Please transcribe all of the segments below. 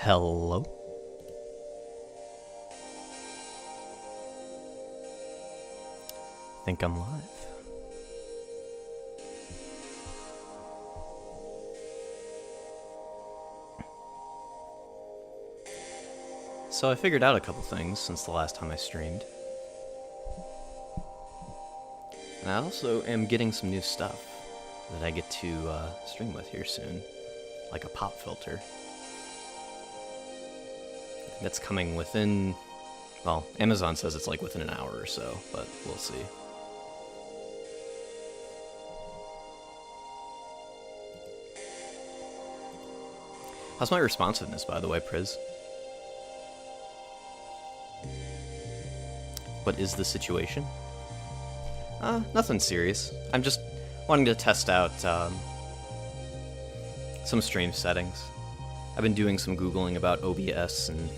Hello? Think I'm live. So I figured out a couple things since the last time I streamed. And I also am getting some new stuff that I get to stream with here soon. Like a pop filter. That's coming within... Well, Amazon says it's like within an hour or so, but we'll see. How's my responsiveness, by the way, Priz? What is the situation? Nothing serious. I'm just wanting to test out some stream settings. I've been doing some Googling about OBS and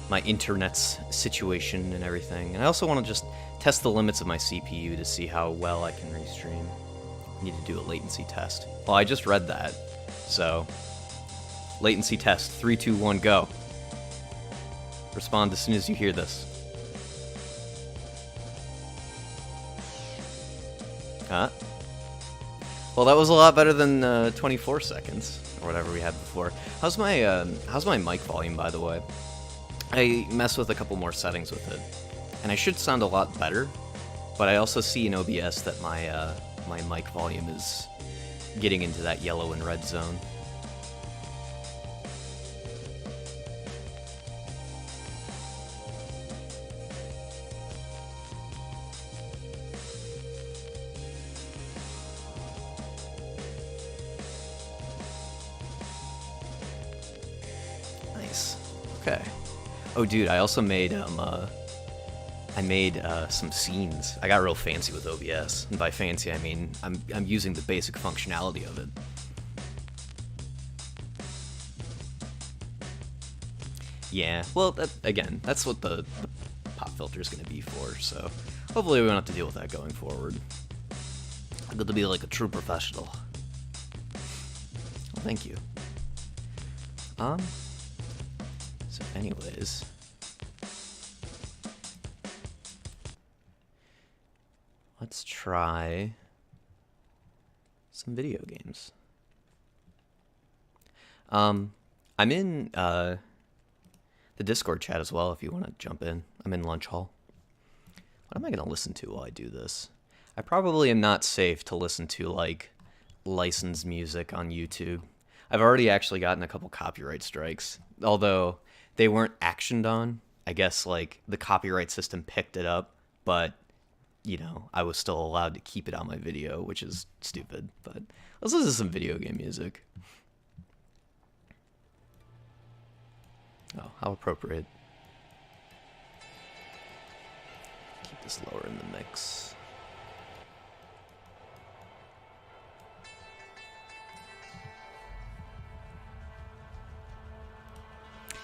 my internet's situation and everything. And I also want to just test the limits of my CPU to see how well I can restream. I need to do a latency test. Well, I just read that, so... Latency test, 3, 2, 1, go. Respond as soon as you hear this. Huh? Well, that was a lot better than 24 seconds, or whatever we had before. How's my mic volume, by the way? I messed with a couple more settings with it, and I should sound a lot better, but I also see in OBS that my mic volume is getting into that yellow and red zone. Okay. Oh, dude, I also made some scenes. I got real fancy with OBS, and by fancy I mean I'm using the basic functionality of it. Yeah, well, again, that's what the pop filter is going to be for. So hopefully we won't have to deal with that going forward. I'm going to be like a true professional. Well, thank you. So anyways, let's try some video games. I'm in the Discord chat as well if you want to jump in. I'm in lunch hall. What am I going to listen to while I do this? I probably am not safe to listen to, like, licensed music on YouTube. I've already actually gotten a couple copyright strikes, although they weren't actioned on. I guess, like, the copyright system picked it up, but, you know, I was still allowed to keep it on my video, which is stupid. But let's listen to some video game music. Oh, how appropriate. Keep this lower in the mix.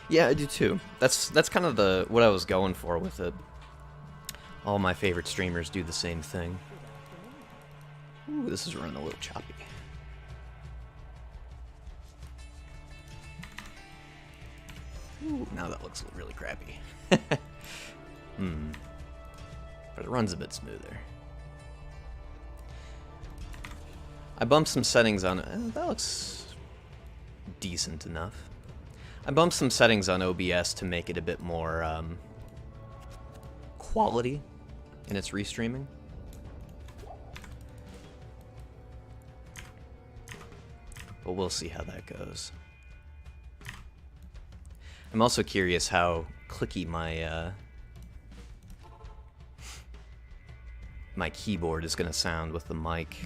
Yeah, I do too. That's kind of what I was going for with it. All my favorite streamers do the same thing. Ooh, this is running a little choppy. Ooh, now that looks really crappy. But it runs a bit smoother. I bumped some settings on it. That looks decent enough. I bumped some settings on OBS to make it a bit more quality in its restreaming. But we'll see how that goes. I'm also curious how clicky my my keyboard is going to sound with the mic.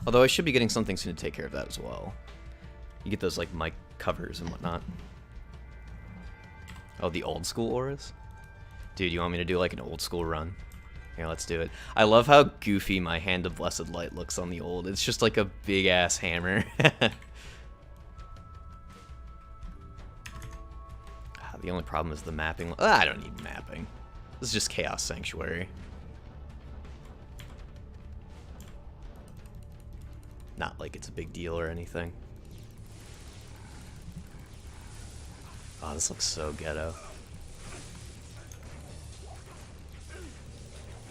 Although I should be getting something soon to take care of that as well. You get those, like, mic covers and whatnot. Oh, the old school auras? Dude, you want me to do, like, an old school run? Yeah, let's do it. I love how goofy my Hand of Blessed Light looks on the old. It's just like a big-ass hammer. The only problem is the mapping. I don't need mapping. This is just Chaos Sanctuary. Not like it's a big deal or anything. Oh, this looks so ghetto.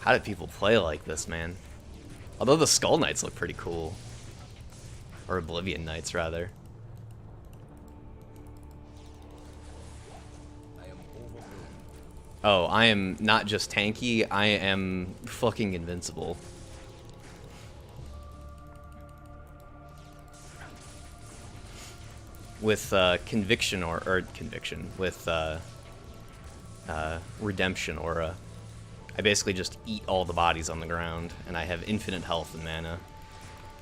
How did people play like this, man? Although the Skull Knights look pretty cool. Or Oblivion Knights, rather. Oh, I am not just tanky, I am fucking invincible. With Conviction or Conviction, with Redemption Aura, I basically just eat all the bodies on the ground, and I have infinite health and mana.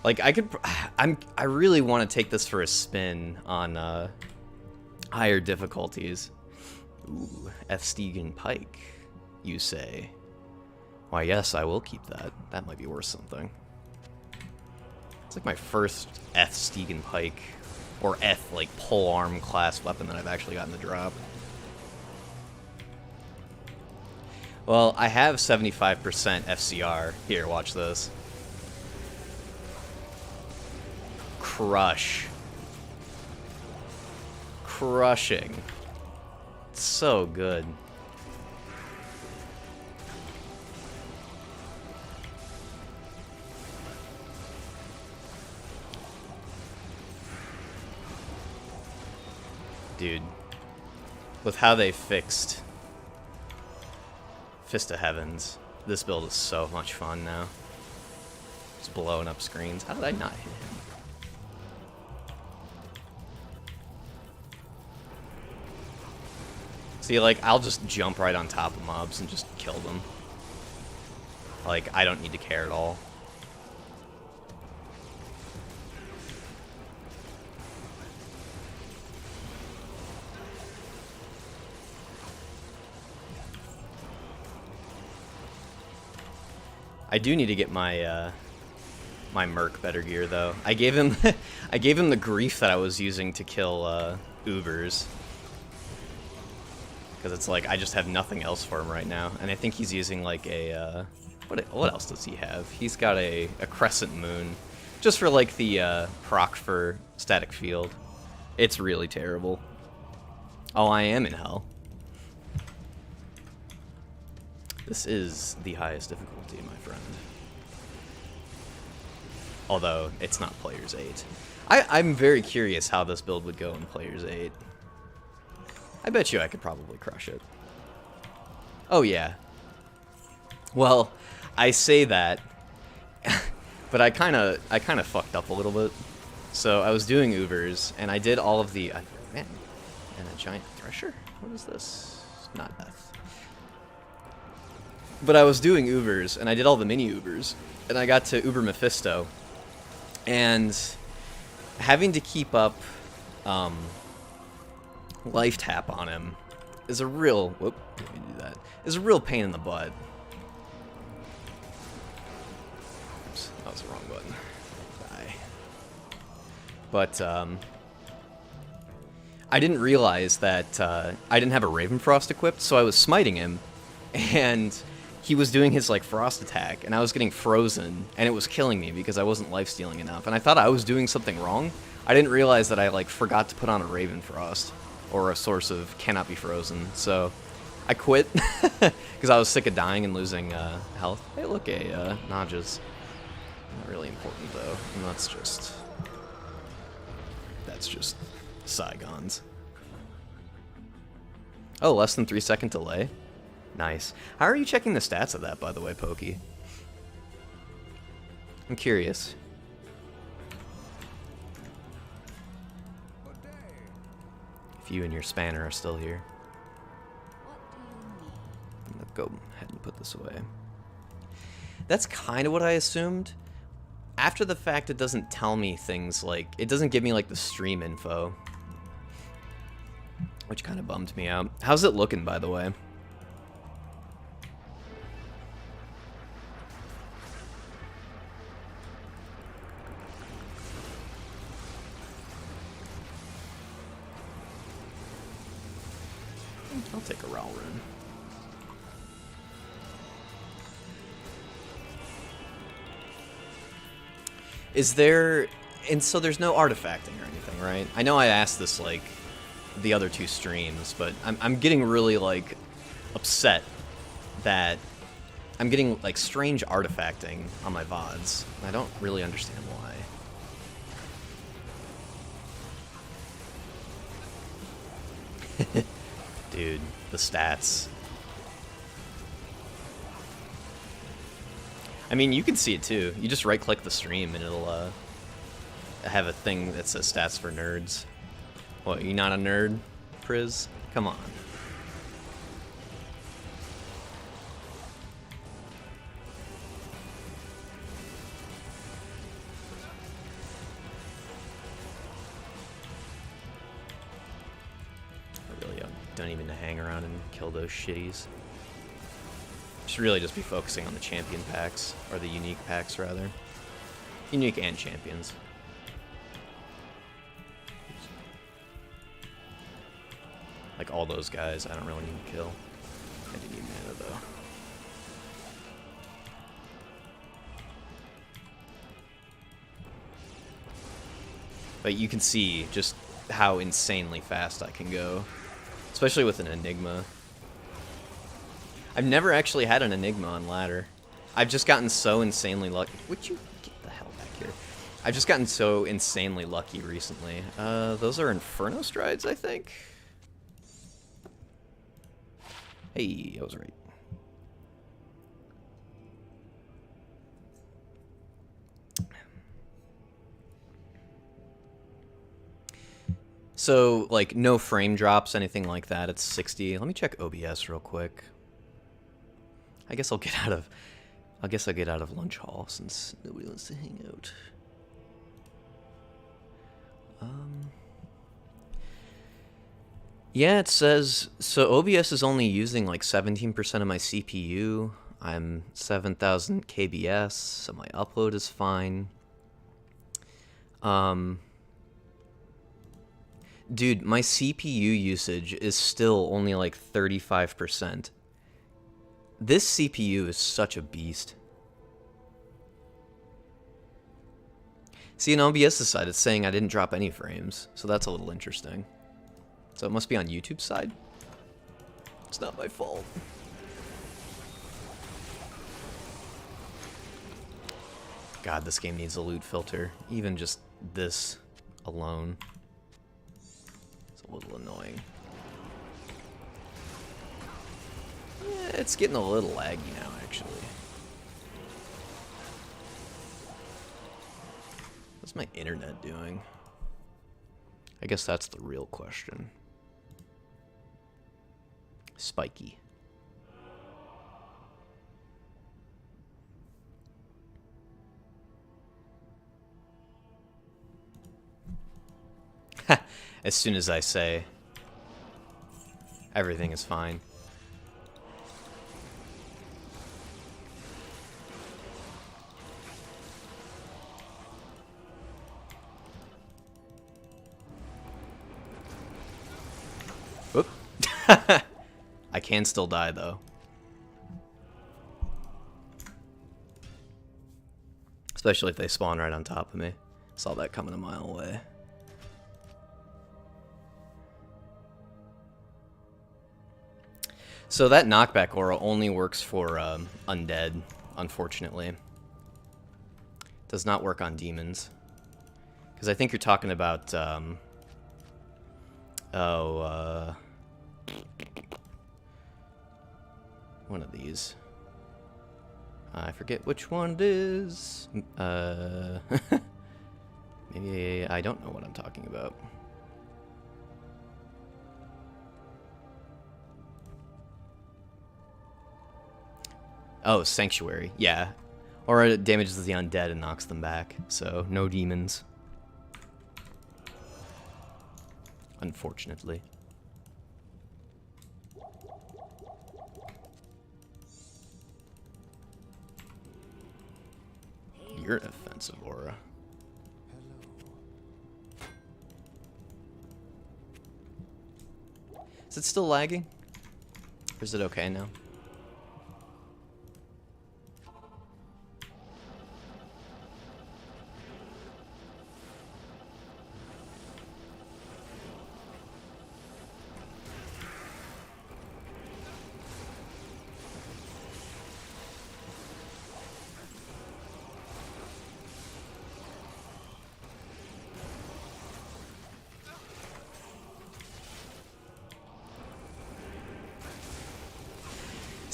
Like, I really want to take this for a spin on higher difficulties. Ooh, F. Stegen Pike, you say? Why, yes, I will keep that. That might be worth something. It's like my first F. Stegen Pike, or F, like, polearm class weapon that I've actually gotten to drop. Well, I have 75% FCR. Here, watch this. Crush. Crushing. So good. Dude, with how they fixed Fist of Heavens, this build is so much fun now. Just blowing up screens. How did I not hit him? See, like, I'll just jump right on top of mobs and just kill them. Like, I don't need to care at all. I do need to get my my Merc better gear though. I gave him I gave him the grief that I was using to kill Ubers. Because it's like, I just have nothing else for him right now. And I think he's using like a, what else does he have? He's got a Crescent Moon. Just for like the proc for Static Field. It's really terrible. Oh, I am in hell. This is the highest difficulty, my friend. Although, it's not Players 8. I'm very curious how this build would go in Players 8. I bet you I could probably crush it. Oh yeah. Well, I say that, but I kind of fucked up a little bit. So I was doing Ubers, and I did all of the man, and a giant thresher. What is this? Not F. But I was doing Ubers, and I did all the mini Ubers, and I got to Uber Mephisto, and having to keep up. Life tap on him is a real is a real pain in the butt. Oops, that was the wrong button. Die. But I didn't realize that I didn't have a Ravenfrost equipped, so I was smiting him, and he was doing his like frost attack, and I was getting frozen, and it was killing me because I wasn't lifestealing enough, and I thought I was doing something wrong. I didn't realize that I like forgot to put on a Ravenfrost. Or a source of cannot be frozen, so I quit because I was sick of dying and losing health. Hey, look, a Naja's. Not really important though, and that's just Saigons. Oh, less than 3-second delay. Nice. How are you checking the stats of that, by the way, Pokey? I'm curious. If you and your spanner are still here. I'm gonna go ahead and put this away. That's kind of what I assumed. After the fact, it doesn't tell me things like... It doesn't give me, like, the stream info. Which kind of bummed me out. How's it looking, by the way? I'll take a Raw Rune. Is there... And so there's no artifacting or anything, right? I know I asked this, like, the other two streams, but I'm getting really, like, upset that I'm getting, like, strange artifacting on my VODs. I don't really understand why. Dude, the stats. I mean, you can see it too. You just right-click the stream and it'll have a thing that says stats for nerds. What, you not a nerd, Priz? Come on. I really don't even hang around and kill those shitties. Should really just be focusing on the champion packs, or the unique packs rather. Unique and champions. Like all those guys, I don't really need to kill. I do need mana though. But you can see just how insanely fast I can go, especially with an Enigma. I've never actually had an Enigma on ladder. I've just gotten so insanely lucky. Would you get the hell back here? I've just gotten so insanely lucky recently. Those are Inferno Strides, I think. Hey, I was right. So, like, no frame drops, anything like that. It's 60. Let me check OBS real quick. I guess I'll get out of lunch hall since nobody wants to hang out. Yeah, it says so OBS is only using like 17% of my CPU. I'm 7,000 kbs, so my upload is fine. Dude, my CPU usage is still only like 35%. This CPU is such a beast. See, on OBS's side, it's saying I didn't drop any frames, so that's a little interesting. So it must be on YouTube's side? It's not my fault. God, this game needs a loot filter. Even just this alone. It's a little annoying. It's getting a little laggy now, actually. What's my internet doing? I guess that's the real question. Spiky. As soon as I say everything is fine. Whoop. I can still die though. Especially if they spawn right on top of me. Saw that coming a mile away. So that knockback aura only works for undead, unfortunately. Does not work on demons. Because I think you're talking about, one of these. I forget which one it is. Maybe I don't know what I'm talking about. Oh, Sanctuary. Yeah. Or it damages the undead and knocks them back. So, no demons. Unfortunately. You're an offensive aura. Is it still lagging? Or is it okay now?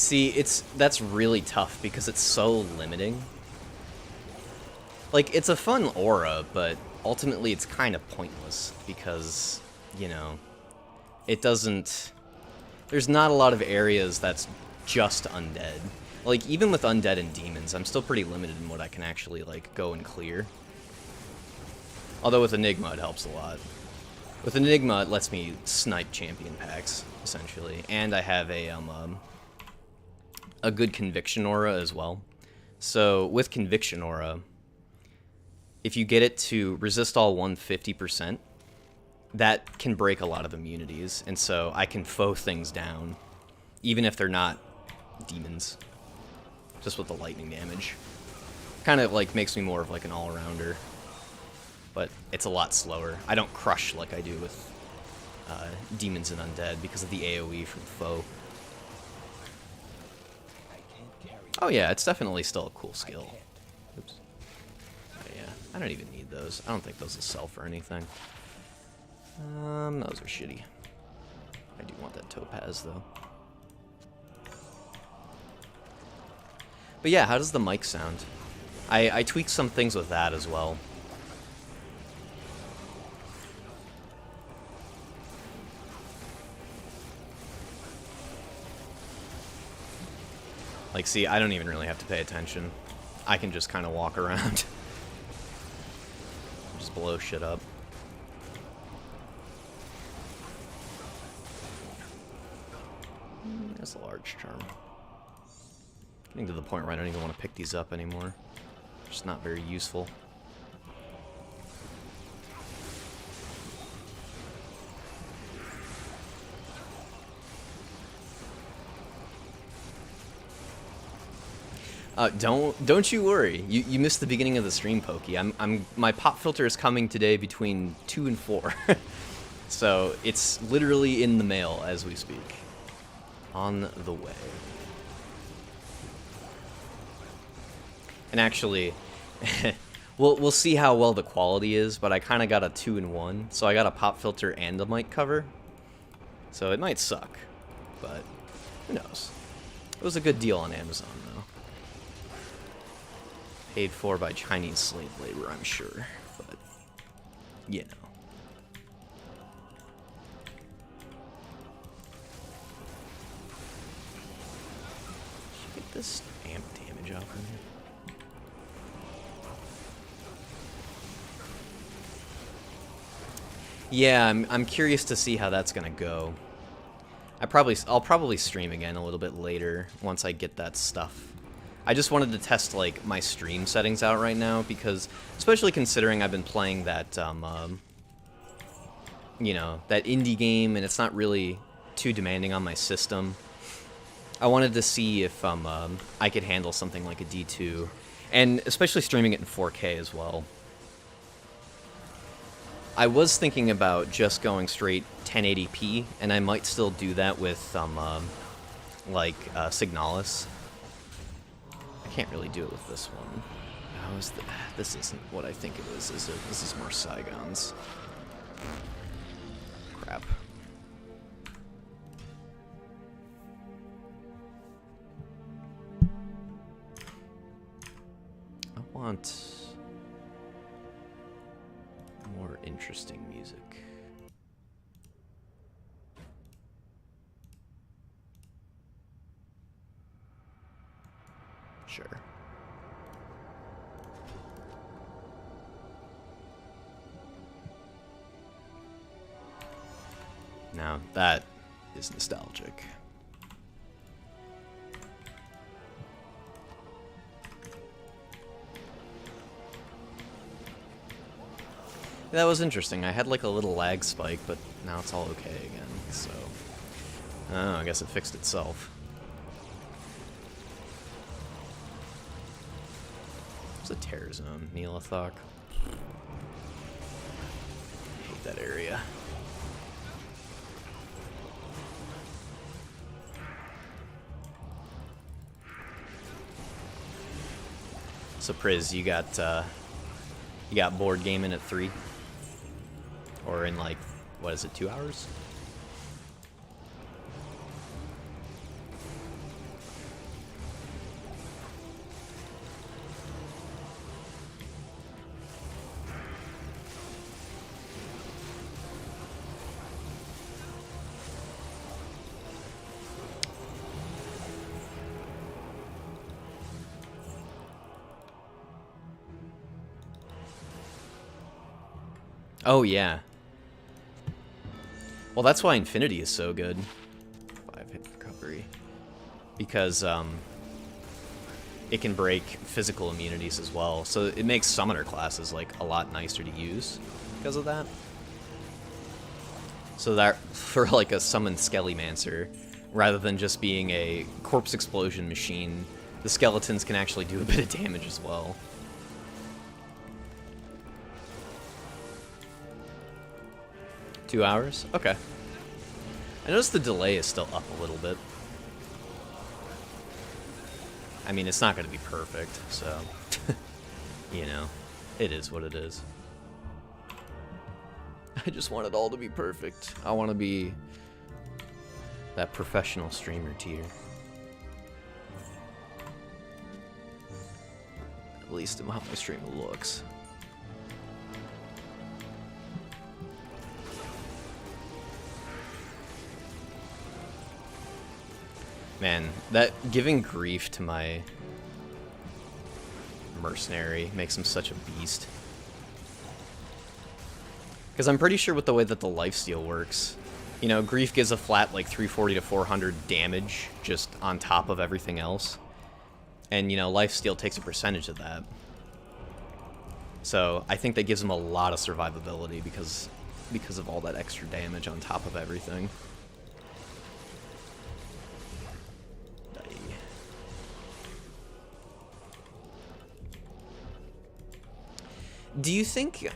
See, that's really tough because it's so limiting. Like, it's a fun aura, but ultimately it's kind of pointless because, you know, it doesn't... There's not a lot of areas that's just undead. Like, even with undead and demons, I'm still pretty limited in what I can actually, like, go and clear. Although with Enigma, it helps a lot. With Enigma, it lets me snipe champion packs, essentially. And I have a good Conviction Aura as well. So, with Conviction Aura, if you get it to resist all 150%, that can break a lot of immunities. And so I can faux things down, even if they're not demons. Just with the lightning damage. Kind of, like, makes me more of, like, an all-arounder. But it's a lot slower. I don't crush like I do with demons and undead because of the AoE from foe. Oh yeah, it's definitely still a cool skill. Oops. Oh yeah, I don't even need those. I don't think those will sell for anything. Those are shitty. I do want that topaz though. But yeah, how does the mic sound? I tweaked some things with that as well. Like, see, I don't even really have to pay attention. I can just kind of walk around. Just blow shit up. That's a large charm. Getting to the point where I don't even want to pick these up anymore. Just not very useful. Don't you worry. You missed the beginning of the stream, Pokey. My pop filter is coming today between 2 and 4. So it's literally in the mail as we speak. On the way. And actually, we'll see how well the quality is, but I kind of got a 2-in-1. So I got a pop filter and a mic cover. So it might suck, but who knows? It was a good deal on Amazon, though. Paid for by Chinese slave labor, I'm sure, but, you know. Get this amp damage off of me. Yeah, I'm curious to see how that's gonna go. I'll probably stream again a little bit later once I get that stuff. I just wanted to test, like, my stream settings out right now, because, especially considering I've been playing that, you know, that indie game, and it's not really too demanding on my system. I wanted to see if, I could handle something like a D2, and especially streaming it in 4K as well. I was thinking about just going straight 1080p, and I might still do that with, Signalis. I can't really do it with this one. How is this isn't what I think it is it? This is more Saigons. Crap. I want more interesting music. Sure. Now, that is nostalgic. That was interesting. I had like a little lag spike, but now it's all okay again, so... Oh, I guess it fixed itself. It's a terror zone, Neelathok. Hate that area. So Priz, you got board gaming at 3? Or in like, what is it, 2 hours? Oh, yeah. Well, that's why Infinity is so good. 5-hit recovery. Because, it can break physical immunities as well. So it makes summoner classes, like, a lot nicer to use because of that. So that, for, like, a summoned Skellymancer, rather than just being a corpse explosion machine, the skeletons can actually do a bit of damage as well. Two hours? Okay. I noticed the delay is still up a little bit. I mean, it's not going to be perfect, so, you know, it is what it is. I just want it all to be perfect. I want to be that professional streamer tier. At least in how my stream looks. Man, that giving grief to my mercenary makes him such a beast. Because I'm pretty sure with the way that the lifesteal works, you know, grief gives a flat like 340 to 400 damage just on top of everything else. And, you know, lifesteal takes a percentage of that. So I think that gives him a lot of survivability because of all that extra damage on top of everything. Do you think...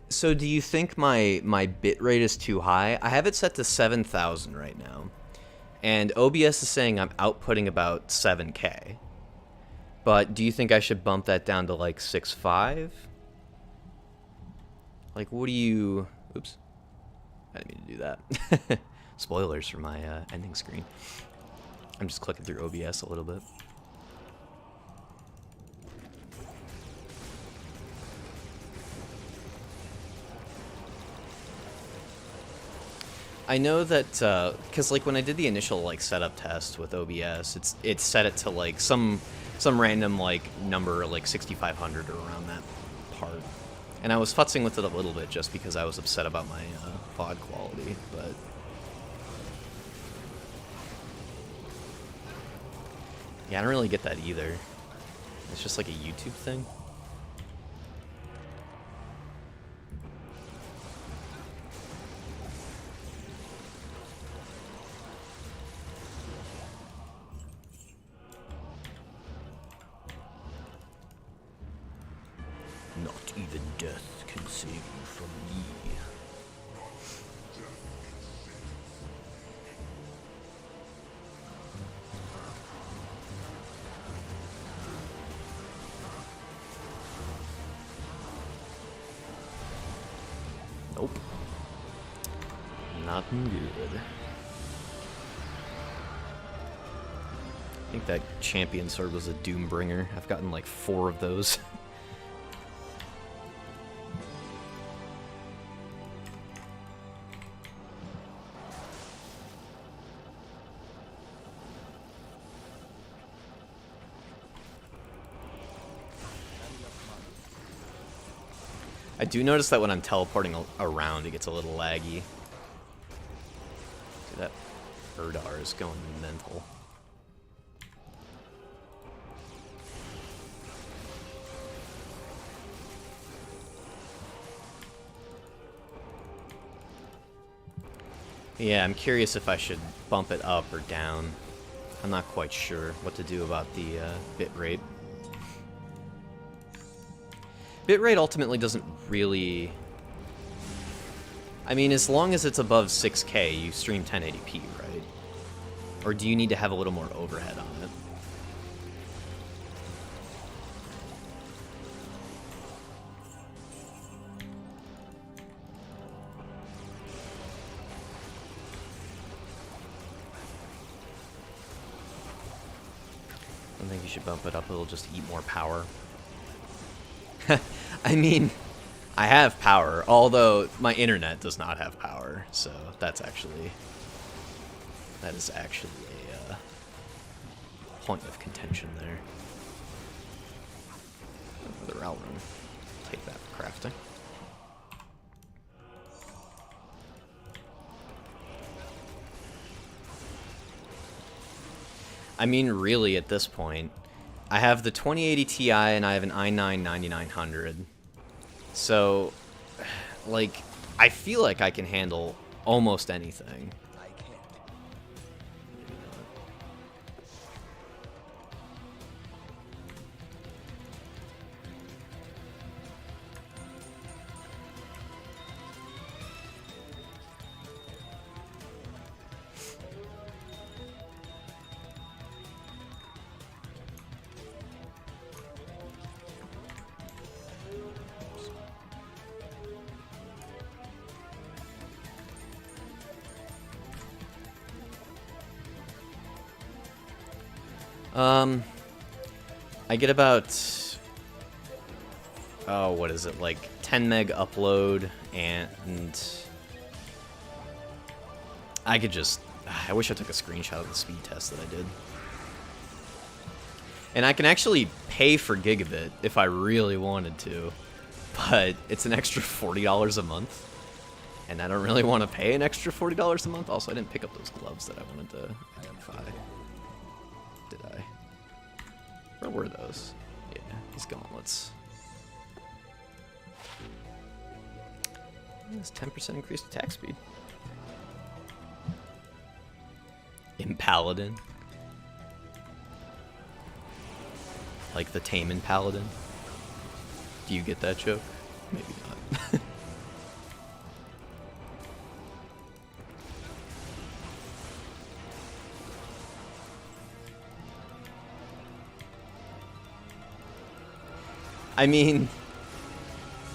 So do you think my bitrate is too high? I have it set to 7,000 right now. And OBS is saying I'm outputting about 7K. But do you think I should bump that down to like 6.5? Like, what do you... Oops. I didn't mean to do that. Spoilers for my ending screen. I'm just clicking through OBS a little bit. I know that, because like when I did the initial like setup test with OBS, it set it to like some random like number like 6,500 or around that part, and I was futzing with it a little bit just because I was upset about my VOD quality, but yeah, I don't really get that either. It's just like a YouTube thing. Not even death can save you from me. Nope. Nothing good. I think that champion sword was a Doombringer. I've gotten like 4 of those. I do notice that when I'm teleporting around, it gets a little laggy. See, that Erdar is going mental. Yeah, I'm curious if I should bump it up or down. I'm not quite sure what to do about the bitrate. Bitrate ultimately doesn't really... I mean, as long as it's above 6K, you stream 1080p, right? Or do you need to have a little more overhead on it? I think you should bump it up, it'll just eat more power. I mean, I have power, although my internet does not have power, so that is actually a point of contention there. Another Outrun. Take that for crafting. I mean, really, at this point, I have the 2080 Ti and I have an i9 9900. So, like, I feel like I can handle almost anything. I get about, oh, what is it, like 10 meg upload, and I could just, I wish I took a screenshot of the speed test that I did. And I can actually pay for gigabit if I really wanted to, but it's an extra $40 a month, and I don't really want to pay an extra $40 a month. Also, I didn't pick up those gloves that I wanted to identify. Did I? Where were those? Yeah, these gauntlets. It's 10% increased attack speed. Impaladin. Like the Taman Paladin. Do you get that joke? Maybe not. I mean,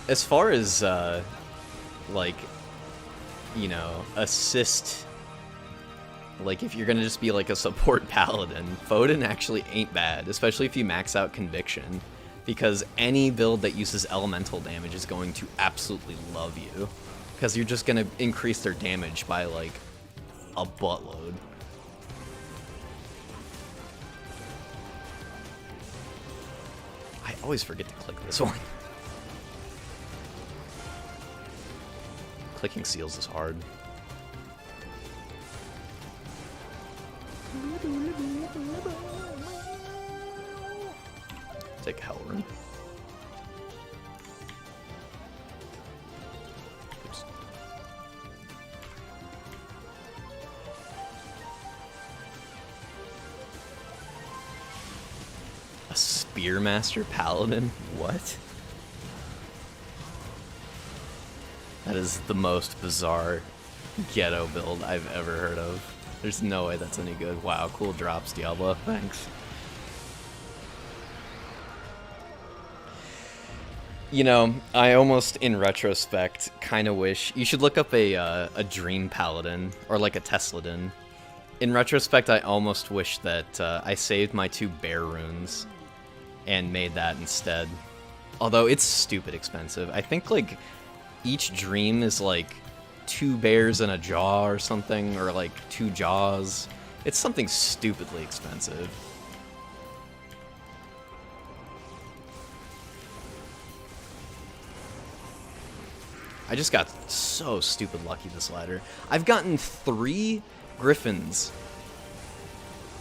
as far as, like, you know, assist, like, if you're gonna just be, like, a support paladin, Foden actually ain't bad, especially if you max out Conviction, because any build that uses elemental damage is going to absolutely love you, because you're just gonna increase their damage by, like, a buttload. I always forget to click this one. Clicking seals is hard. Take a hell rune. Oops. A Spearmaster Paladin? What? That is the most bizarre ghetto build I've ever heard of. There's no way that's any good. Wow, cool drops, Diablo. Thanks. You know, I almost, in retrospect, kind of wish... You should look up a Dream Paladin, or like a Tesladin. In retrospect, I almost wish that I saved my 2 bear runes and made that instead. Although, it's stupid expensive. I think, like, each dream is, like, 2 bears and a jaw or something, or, like, 2 jaws. It's something stupidly expensive. I just got so stupid lucky this ladder. I've gotten 3 griffins,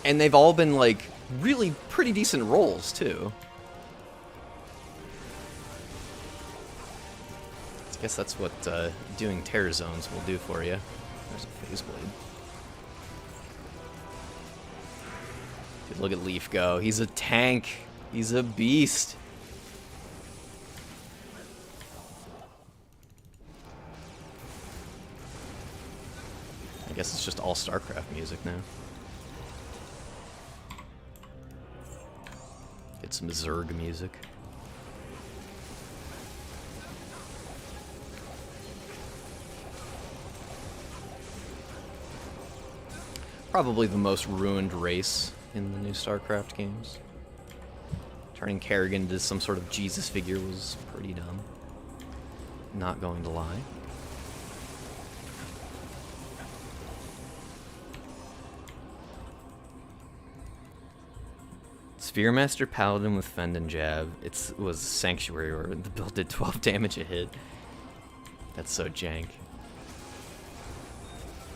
and they've all been, like, really pretty decent rolls, too. I guess that's what doing terror zones will do for you. There's a phase blade. Dude, look at Leaf go. He's a tank. He's a beast. I guess it's just all StarCraft music now. Get some Zerg music. Probably the most ruined race in the new StarCraft games. Turning Kerrigan into some sort of Jesus figure was pretty dumb. Not going to lie. Spearmaster Paladin with Fend and Jab. It was Sanctuary where the build did 12 damage a hit. That's so jank.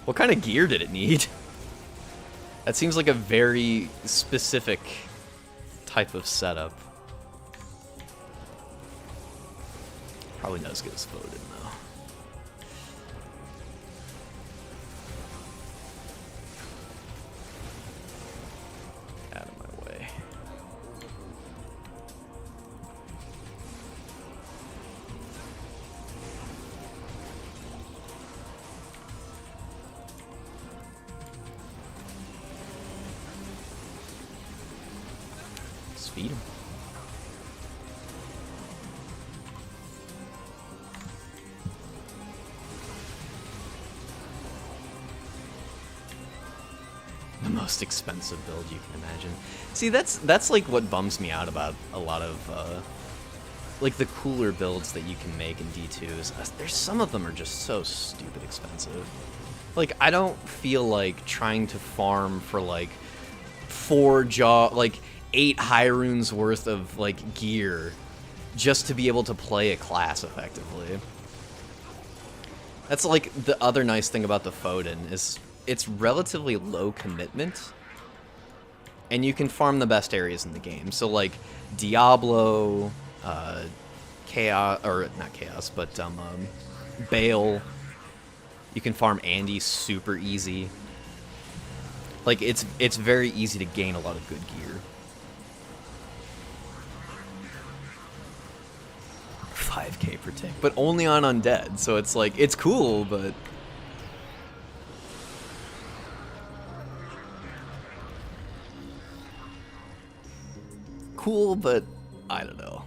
What kind of gear did it need? That seems like a very specific type of setup. Probably not as good as Foden, though. Out of my way. Just feed him. The most expensive build you can imagine. See, that's like what bums me out about a lot of like the cooler builds that you can make in D2 is there's some of them are just so stupid expensive. Like I don't feel like trying to farm for like 8 high runes worth of like gear just to be able to play a class effectively. That's like the other nice thing about the Foden is it's relatively low commitment, and you can farm the best areas in the game. So like Diablo, Chaos, or not Chaos, but Bale. You can farm Andy super easy. Like it's very easy to gain a lot of good gear. 5k per tick, but only on undead. So it's like it's cool, but. Cool, but I don't know.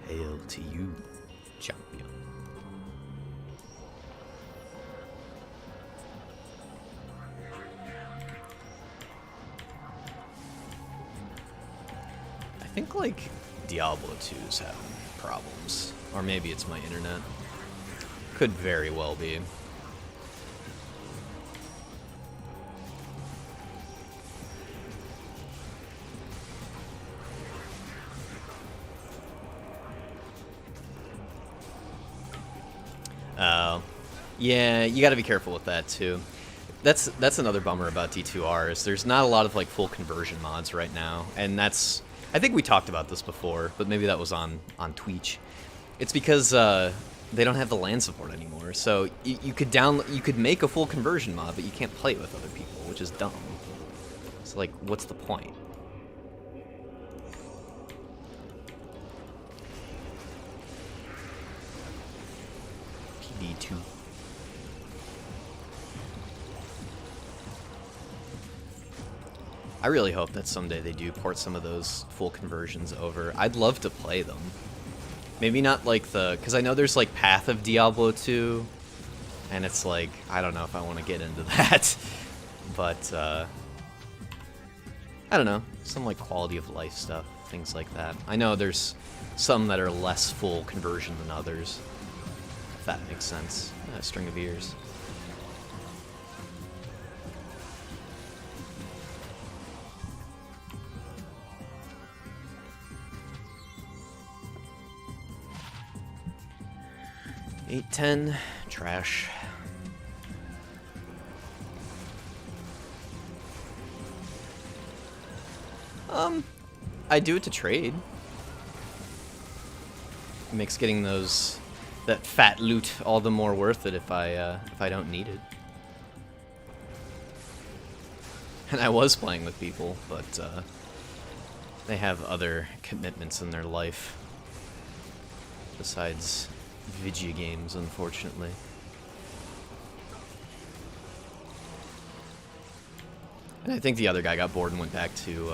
Hail to you, champion. I think like Diablo 2's having problems, or maybe it's my internet. Could very well be. Yeah, you gotta be careful with that too. That's another bummer about D2R is there's not a lot of like full conversion mods right now, and that's I think we talked about this before, but maybe that was on Twitch. It's because they don't have the LAN support anymore, so you could make a full conversion mod, but you can't play it with other people, which is dumb. So like, what's the point? PD2. I really hope that someday they do port some of those full conversions over. I'd love to play them. Maybe not like because I know there's like Path of Diablo 2, and it's like, I don't know if I want to get into that. But, I don't know, some like quality of life stuff, things like that. I know there's some that are less full conversion than others, if that makes sense. A string of ears. $8.10, trash. I do it to trade. It makes getting that fat loot all the more worth it if I don't need it. And I was playing with people, but they have other commitments in their life besides video games, unfortunately. And I think the other guy got bored and went back to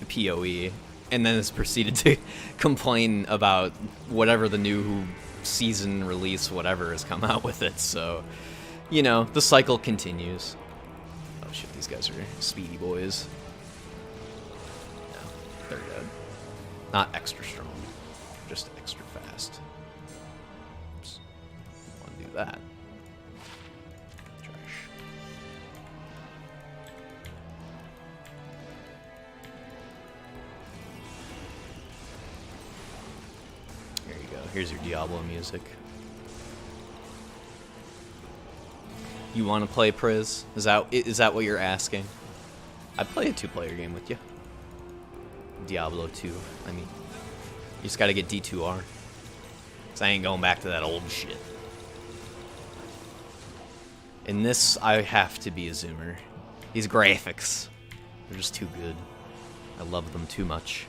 PoE, and then has proceeded to complain about whatever the new season release, whatever, has come out with it. So, you know, the cycle continues. Oh shit, these guys are speedy boys. No, they're dead. Not extra strong, just extra fast. Oops. I want to do that. Trash. There you go. Here's your Diablo music. You want to play Priz? Is that what you're asking? I'd play a 2-player game with you. Diablo 2, I mean. You just gotta get D2R. Cause I ain't going back to that old shit. In this, I have to be a zoomer. These graphics, they're just too good. I love them too much.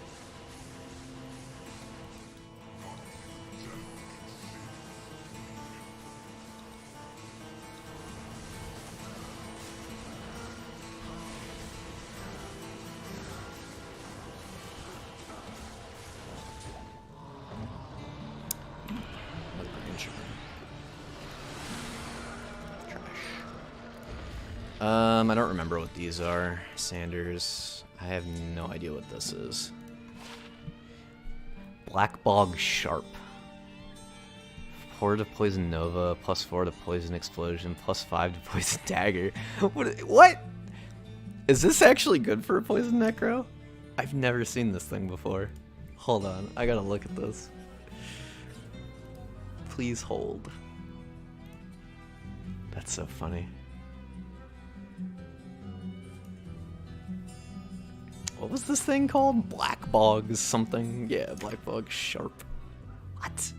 I don't remember what these are. Sanders. I have no idea what this is. Black Bog Sharp. 4 to Poison Nova, +4 to Poison Explosion, +5 to Poison Dagger. What? Is this actually good for a Poison Necro? I've never seen this thing before. Hold on, I gotta look at this. Please hold. That's so funny. What was this thing called? Black Bog something? Yeah, Black Bog Sharp. What?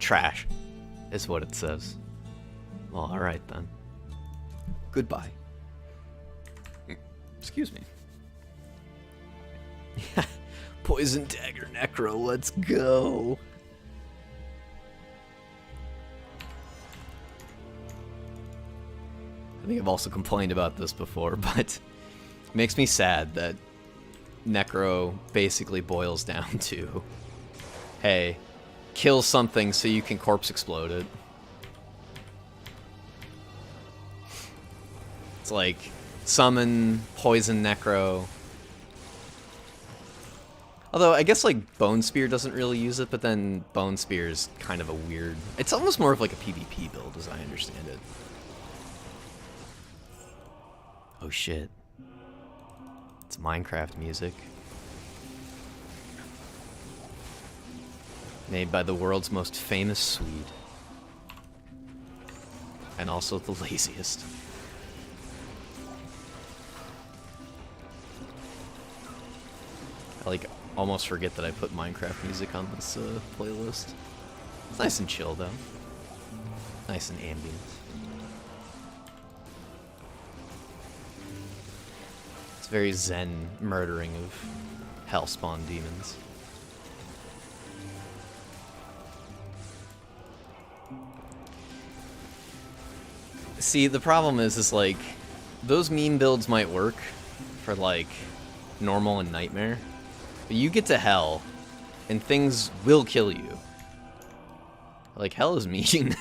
Trash is what it says. Well, alright then. Goodbye. Excuse me. Poison Dagger Necro, let's go. I think I've also complained about this before, but it makes me sad that Necro basically boils down to, hey, kill something so you can corpse explode it. It's like, summon Poison Necro. Although, I guess, like, Bone Spear doesn't really use it, but then Bone Spear is kind of a weird... It's almost more of like a PvP build, as I understand it. Oh shit. It's Minecraft music. Made by the world's most famous Swede. And also the laziest. I like almost forget that I put Minecraft music on this playlist. It's nice and chill though. Nice and ambient. It's very zen murdering of hellspawn demons. See, the problem is like, those meme builds might work for like normal and nightmare, but you get to hell and things will kill you. Like, hell is mean.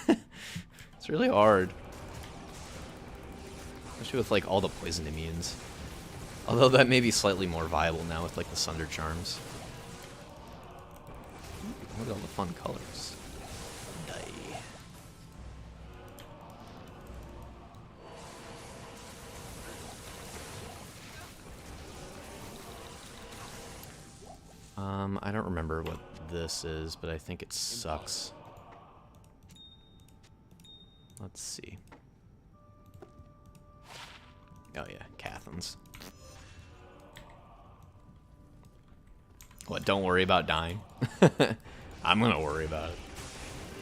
It's really hard. Especially with like all the poison immunes. Although that may be slightly more viable now with like the Sunder Charms. Look at all the fun colors. Die. I don't remember what this is, but I think it sucks. Let's see. Oh yeah, Cathans. What, don't worry about dying? I'm gonna worry about it.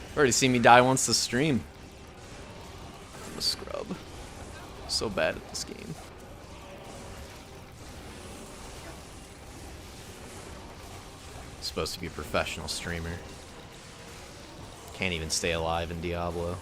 You've already seen me die once this stream. I'm a scrub. So bad at this game. Supposed to be a professional streamer. Can't even stay alive in Diablo.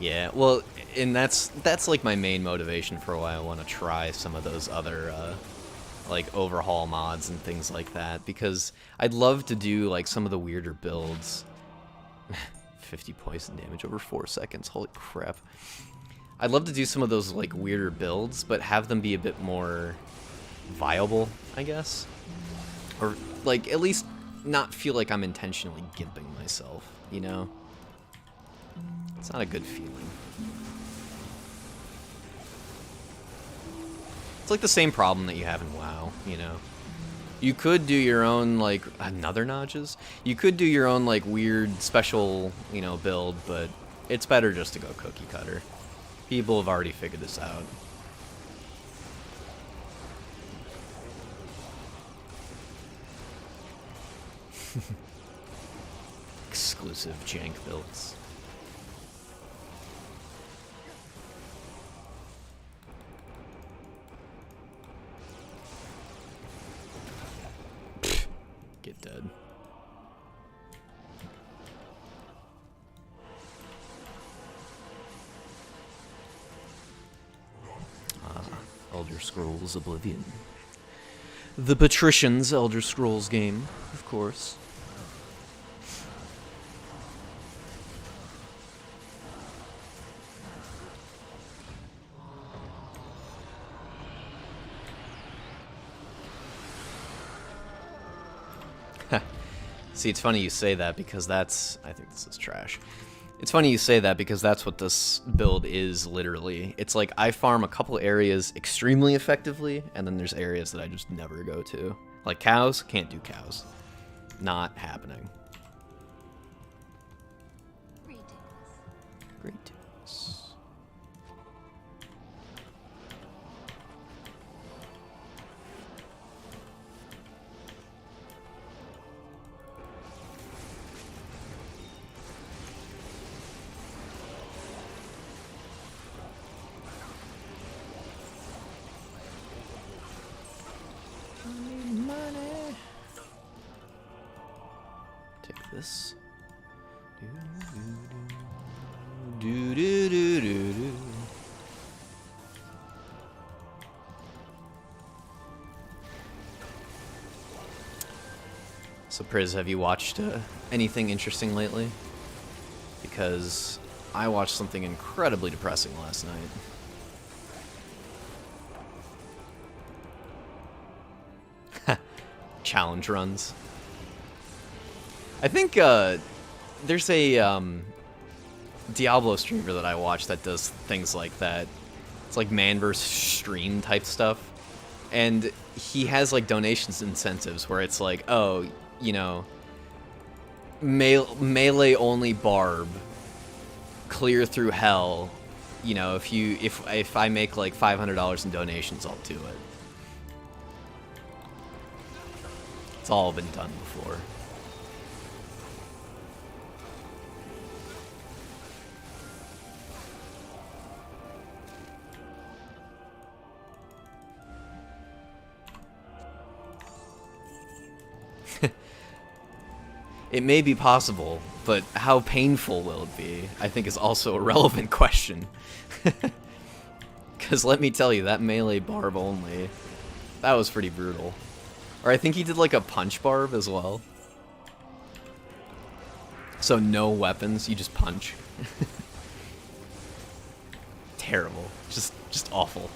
Yeah, well, and that's like my main motivation for why I want to try some of those other like overhaul mods and things like that, because I'd love to do like some of the weirder builds. 50 poison damage over 4 seconds, holy crap. I'd love to do some of those like weirder builds, but have them be a bit more viable, I guess. Or like at least not feel like I'm intentionally gimping myself, you know? It's not a good feeling. It's like the same problem that you have in WoW, you know? You could do your own, like, another notches? You could do your own, like, weird special, you know, build, but it's better just to go cookie cutter. People have already figured this out. Exclusive jank builds. Get dead. Elder Scrolls Oblivion. The Patrician's Elder Scrolls game, of course. See, it's funny you say that because that's... I think this is trash. It's funny you say that because that's what this build is, literally. It's like I farm a couple areas extremely effectively, and then there's areas that I just never go to. Like cows, can't do cows. Not happening. Greetings. Take this. Do do do do do. So, Priz, have you watched anything interesting lately? Because I watched something incredibly depressing last night. Challenge runs. I think there's a Diablo streamer that I watch that does things like that. It's like man versus stream type stuff. And he has like donations incentives where it's like, oh, you know, melee only barb, clear through hell. You know, if I make like $500 in donations, I'll do it. It's all been done before. It may be possible, but how painful will it be, I think is also a relevant question. Because let me tell you, that melee barb only, that was pretty brutal. Or I think he did like a punch barb as well. So no weapons, you just punch. Terrible. Just awful.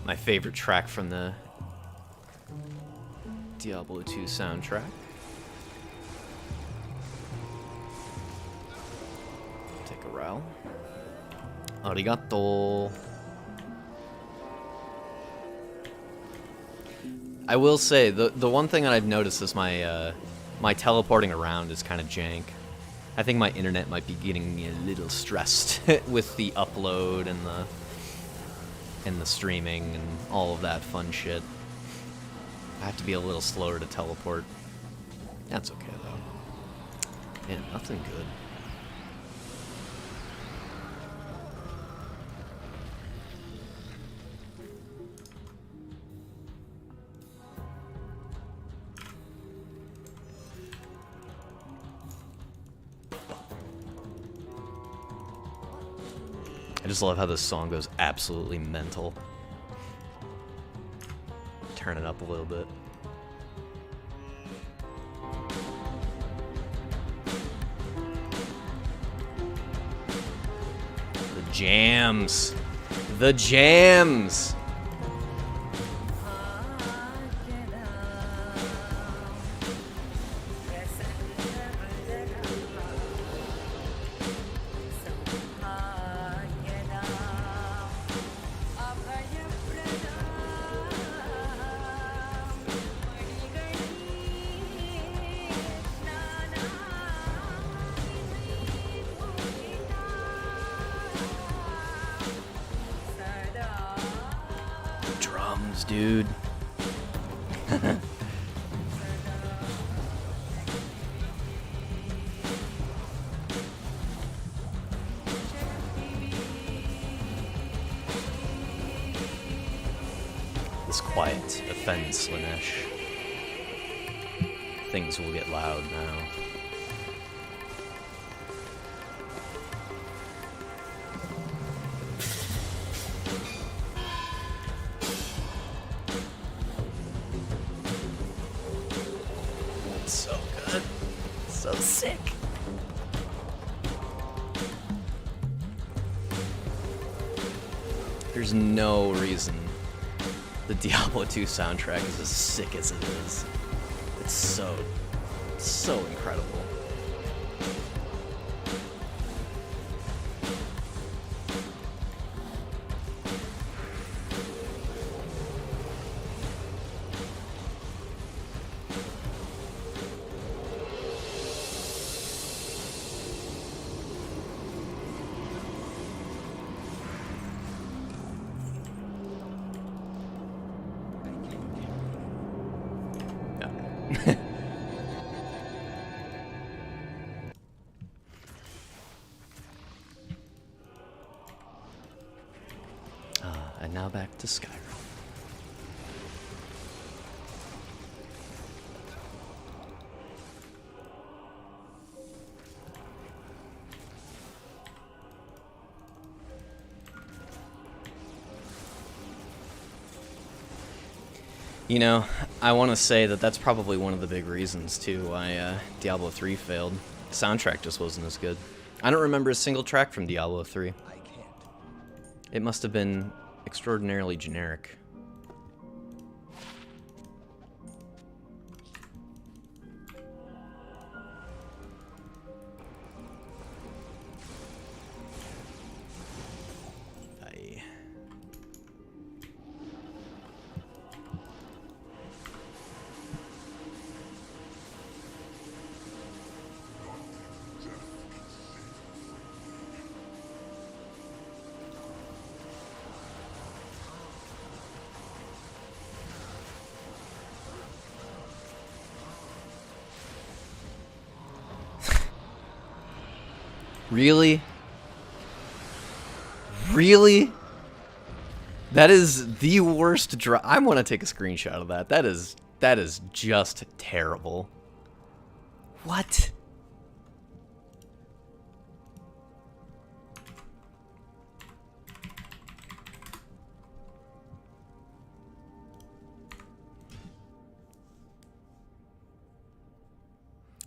My favorite track from the Diablo II soundtrack. Take a row. Arigato. I will say, the one thing that I've noticed is my my teleporting around is kind of jank. I think my internet might be getting me a little stressed with the upload and the streaming and all of that fun shit. I have to be a little slower to teleport. That's okay, though. Yeah, nothing good. I just love how this song goes absolutely mental. Turn it up a little bit. The jams. The jams. Drums, dude. This quiet offends Slanesh. Things will get loud now. So good. So sick. There's no reason the Diablo II soundtrack is as sick as it is. It's so incredible. And now back to Skyrim. You know, I want to say that that's probably one of the big reasons, too, why Diablo 3 failed. The soundtrack just wasn't as good. I don't remember a single track from Diablo 3. It must have been extraordinarily generic. Really? Really? That is the worst drop. I want to take a screenshot of that. That is just terrible. What?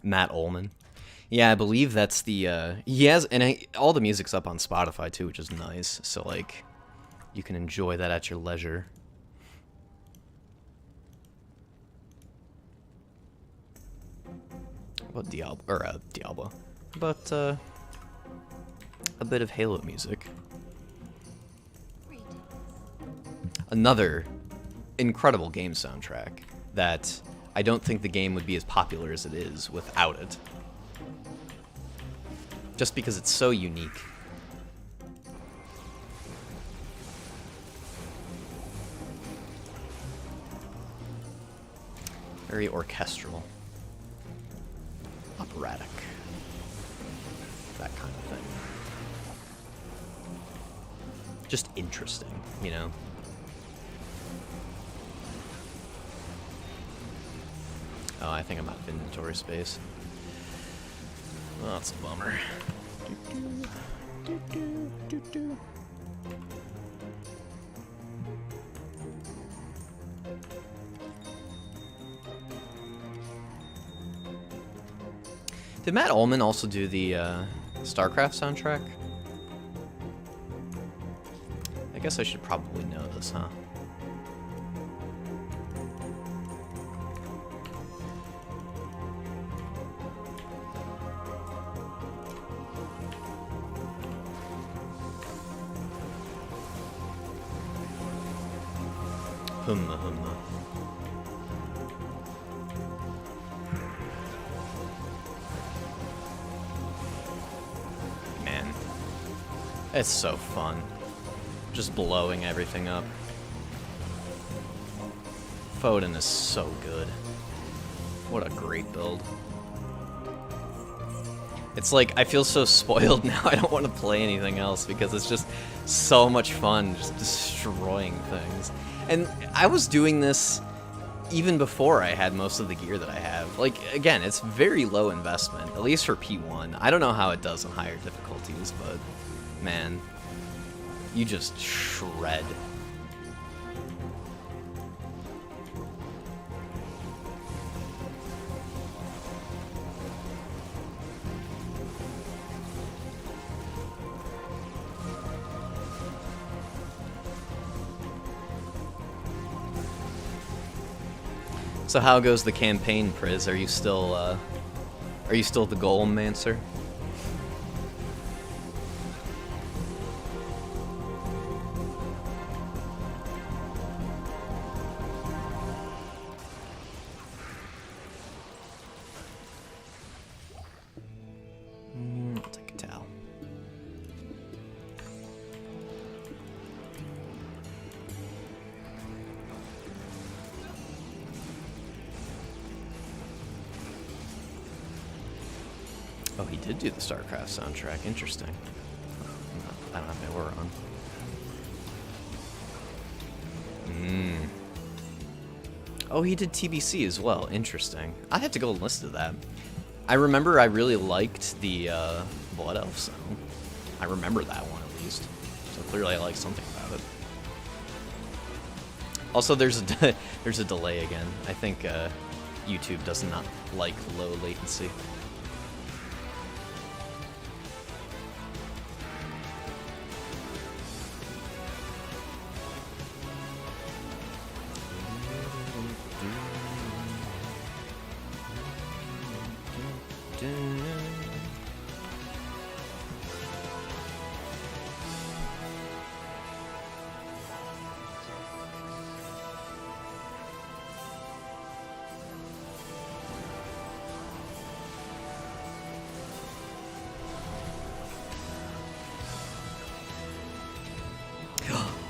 Matt Ullman. Yeah, I believe that's the, he has, and all the music's up on Spotify too, which is nice, so, like, you can enjoy that at your leisure. How about Diablo? How about, a bit of Halo music. Another incredible game soundtrack that I don't think the game would be as popular as it is without it. Just because it's so unique. Very orchestral. Operatic. kind of thing. Just interesting, you know? Oh, I think I'm out of inventory space. Well, that's a bummer. Did Matt Ullman also do the StarCraft soundtrack? I guess I should probably know this, huh? Humma humma. Man, it's so fun. Just blowing everything up. Foden is so good. What a great build. It's like, I feel so spoiled now, I don't want to play anything else because it's just so much fun, just destroying things. And I was doing this even before I had most of the gear that I have. Like, again, it's very low investment, at least for P1. I don't know how it does on higher difficulties, but man, you just shred. So how goes the campaign, Priz? Are you still the Golemmancer? I'll take a towel. Oh, he did do the StarCraft soundtrack. Interesting. I don't have my aura on. Oh, he did TBC as well. Interesting. I'd have to go and listen to that. I remember I really liked the Blood Elf song. I remember that one at least. So clearly I like something about it. Also, there's a delay again. I think YouTube does not like low latency.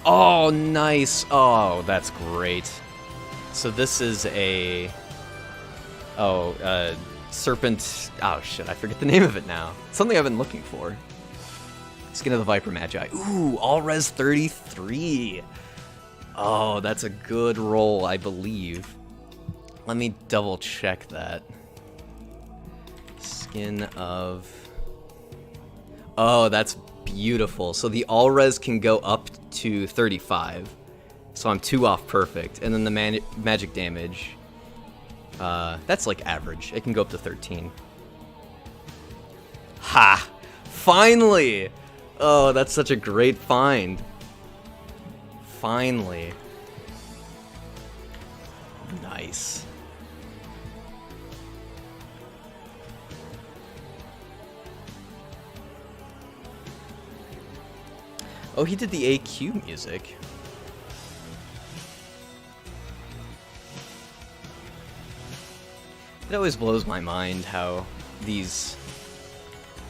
Oh, nice. Oh, that's great. So this is a... Oh, Serpent... Oh, shit, I forget the name of it now. Something I've been looking for. Skin of the Viper Magi. Ooh, all res 33. Oh, that's a good roll, I believe. Let me double check that. Skin of... Oh, that's beautiful. So the all res can go up to 35. So I'm 2 off perfect. And then the magic damage, that's like average. It can go up to 13. Ha! Finally! Oh, that's such a great find. Finally. Nice. Oh, he did the AQ music. It always blows my mind how these,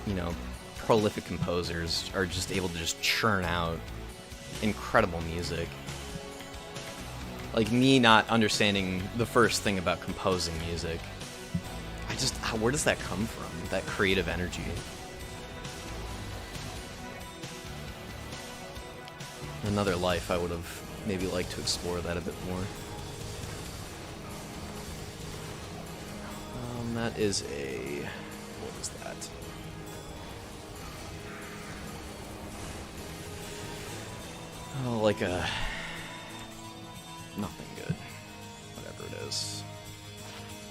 you know, prolific composers are just able to just churn out incredible music. Like, me not understanding the first thing about composing music. Where does that come from? That creative energy? In another life, I would have maybe liked to explore that a bit more. That is a... what is that? Oh, like a... nothing good. Whatever it is.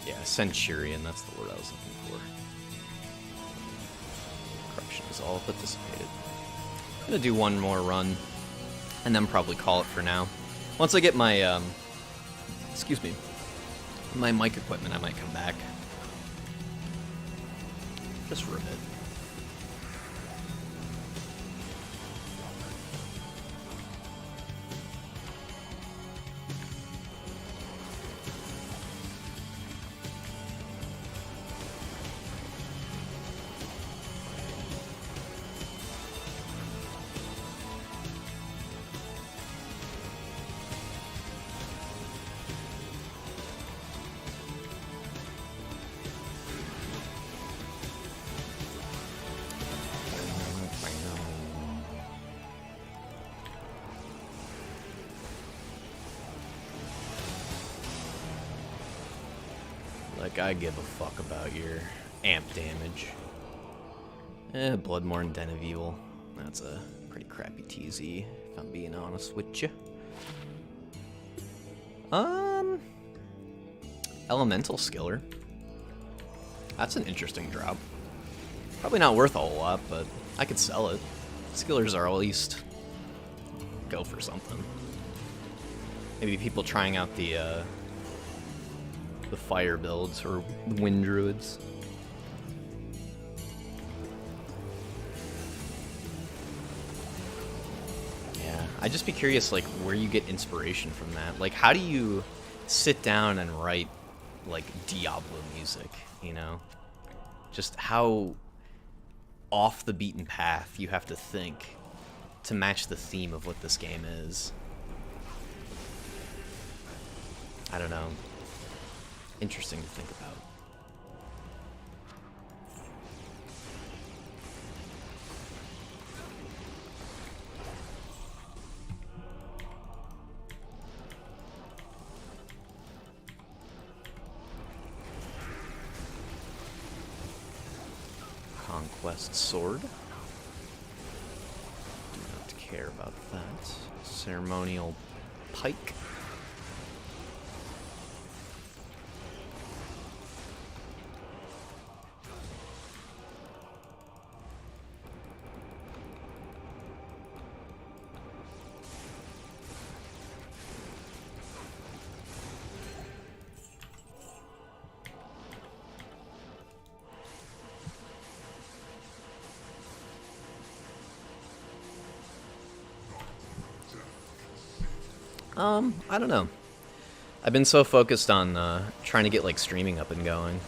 Yeah, Centurion, that's the word I was looking for. Corruption is all but dissipated. I'm gonna do one more run, and then probably call it for now. Once I get my, excuse me, my mic equipment, I might come back. Just for a bit. Like, I give a fuck about your amp damage. Bloodborne Den of Evil. That's a pretty crappy TZ, if I'm being honest with you. Elemental Skiller. That's an interesting drop. Probably not worth a whole lot, but I could sell it. Skillers are at least go for something. Maybe people trying out the fire builds or wind druids. Yeah, I'd just be curious, like, where you get inspiration from that. Like, how do you sit down and write, like, Diablo music, you know? Just how off the beaten path you have to think to match the theme of what this game is. I don't know. Interesting to think about. Conquest Sword. Do not care about that. Ceremonial Pike. I don't know. I've been so focused on trying to get like streaming up and going.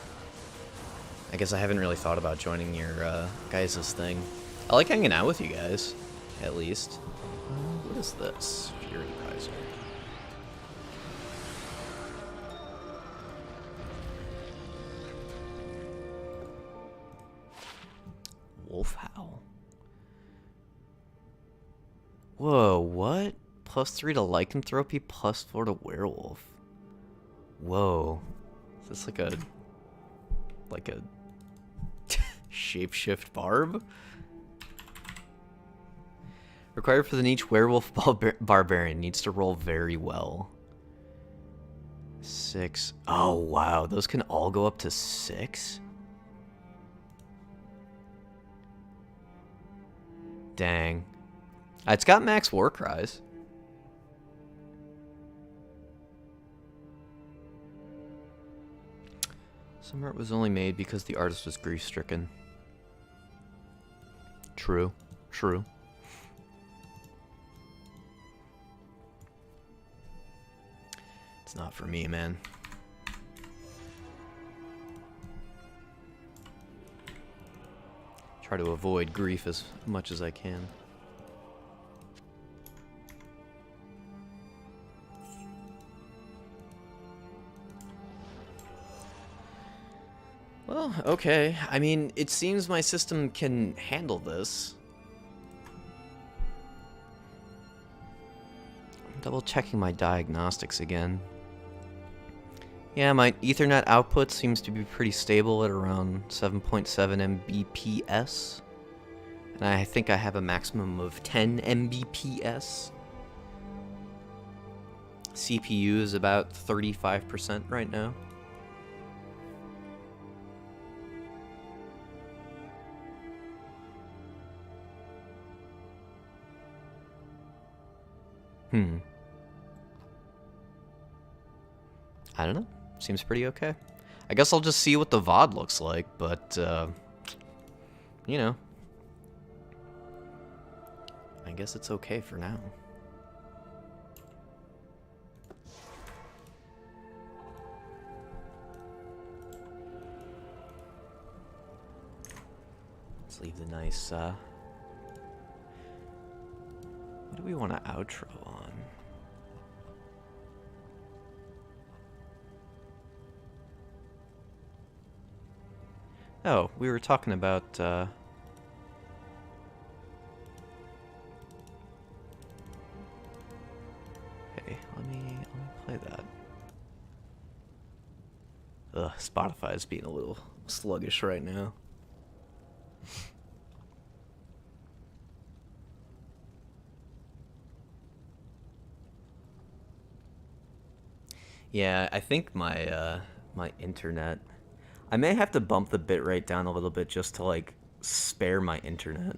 I guess I haven't really thought about joining your guys' thing. I like hanging out with you guys, at least. What is this? Fury Prizer. Wolf Howl. Whoa, what? +3 to lycanthropy, +4 to werewolf. Whoa. Is this like a shapeshift barb? Required for the niche werewolf barbarian. Needs to roll very well. 6. Oh wow, those can all go up to 6? Dang. It's got max war cries. Some art was only made because the artist was grief-stricken. True. True. It's not for me, man. Try to avoid grief as much as I can. Well, okay. I mean, it seems my system can handle this. double checking my diagnostics again. Yeah, my Ethernet output seems to be pretty stable at around 7.7 Mbps. And I think I have a maximum of 10 Mbps. CPU is about 35% right now. I don't know. Seems pretty okay. I guess I'll just see what the VOD looks like, but, you know. I guess it's okay for now. Let's leave the nice, what do we want to outro on? Oh, we were talking about, hey, let me play that. Ugh, Spotify's being a little sluggish right now. Yeah, I think my my internet, I may have to bump the bitrate down a little bit just to like spare my internet.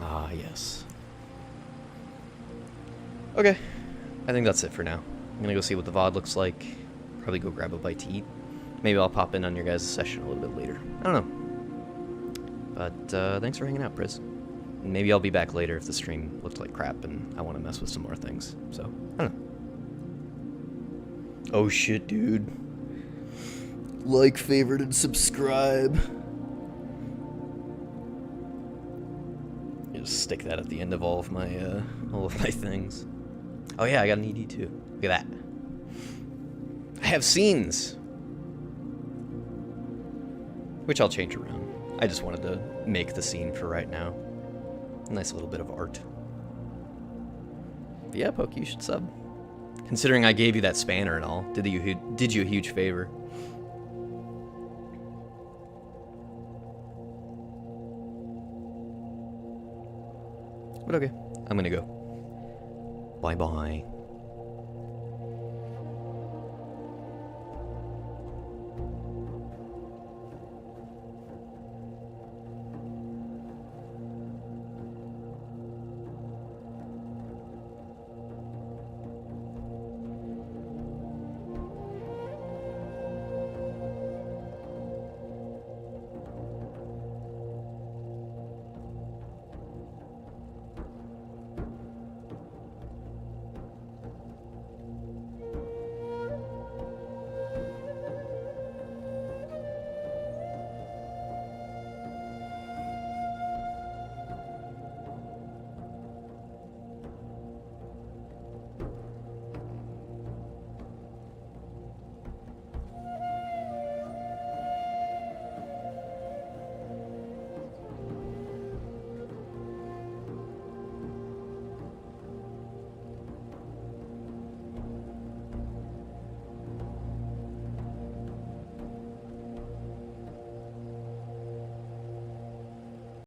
Ah, yes. Okay, I think that's it for now. I'm gonna go see what the VOD looks like. Probably go grab a bite to eat. Maybe I'll pop in on your guys' session a little bit later. I don't know. But thanks for hanging out, Priz. And maybe I'll be back later if the stream looked like crap and I want to mess with some more things. So, I don't know. Oh shit, dude. Like, favorite, and subscribe. Just stick that at the end of all of my things. Oh yeah, I got an ED too. Look at that. I have scenes, which I'll change around. I just wanted to make the scene for right now. A nice little bit of art. But yeah, Poke, you should sub. Considering I gave you that spanner and all, did you a huge favor. But okay, I'm gonna go. Bye-bye.